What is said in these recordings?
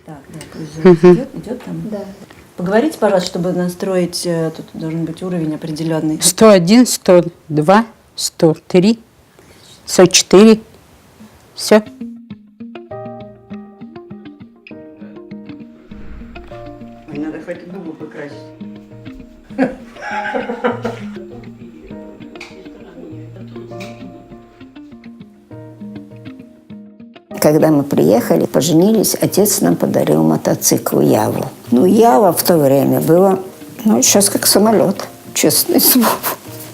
Так, да, пусть идет там. Да. Поговорите, пожалуйста, чтобы настроить, тут должен быть уровень определенный. 101, 102, 103, 104. Все. Надо хоть губы покрасить. Когда мы приехали, поженились, отец нам подарил мотоцикл Яву. Ну, Ява в то время была, сейчас как самолет, честное слово.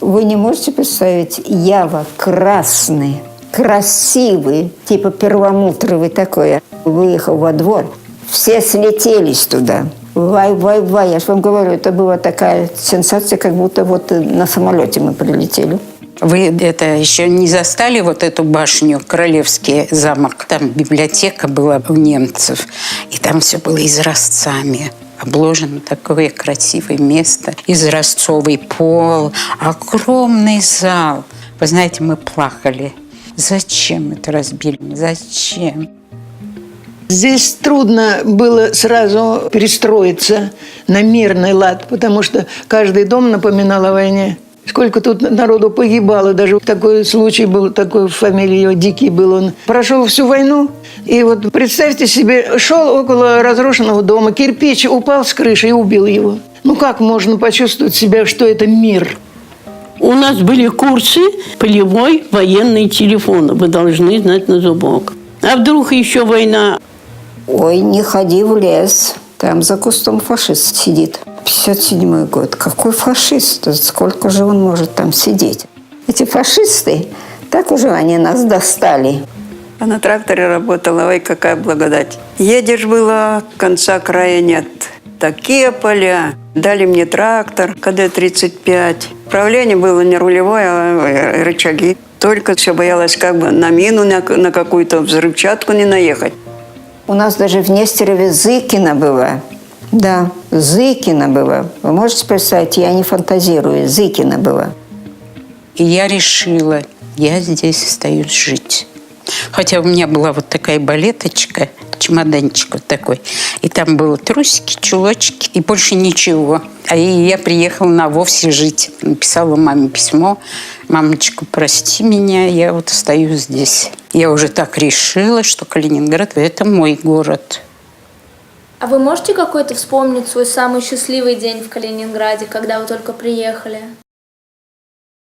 Вы не можете представить, Ява красный, красивый, типа перламутровый такой. Выехал во двор, все слетелись туда. Вай-вай-вай, я же вам говорю, это была такая сенсация, как будто вот на самолете мы прилетели. Вы это еще не застали вот эту башню, Королевский замок? Там библиотека была у немцев, и там все было изразцами. Обложено такое красивое место, изразцовый пол, огромный зал. Вы знаете, мы плакали. Зачем это разбили? Зачем? Здесь трудно было сразу перестроиться на мирный лад, потому что каждый дом напоминал о войне. Сколько тут народу погибало, даже такой случай был, такой фамилия его Дикий был, он прошел всю войну. И вот представьте себе, шел около разрушенного дома, кирпич упал с крыши и убил его. Ну как можно почувствовать себя, что это мир? У нас были курсы полевой военный телефон, вы должны знать на зубок. А вдруг еще война? Ой, не ходи в лес, там за кустом фашист сидит. 57-й год. Какой фашист? Сколько же он может там сидеть? Эти фашисты, так уже они нас достали. А на тракторе работала, ой, какая благодать. Едешь было, конца края нет. Такие поля. Дали мне трактор, КД-35. Управление было не рулевое, а рычаги. Только все боялась, как бы на мину, на какую-то взрывчатку не наехать. У нас даже в Нестерове Зыкина была. Да, Зыкина была. Вы можете представить, я не фантазирую, Зыкина была. И я решила, я здесь остаюсь жить. Хотя у меня была вот такая балеточка, чемоданчик вот такой. И там было трусики, чулочки и больше ничего. А я приехала на вовсе жить. Написала маме письмо. Мамочка, прости меня, я вот остаюсь здесь. Я уже так решила, что Калининград – это мой город. А вы можете какой-то вспомнить свой самый счастливый день в Калининграде, когда вы только приехали?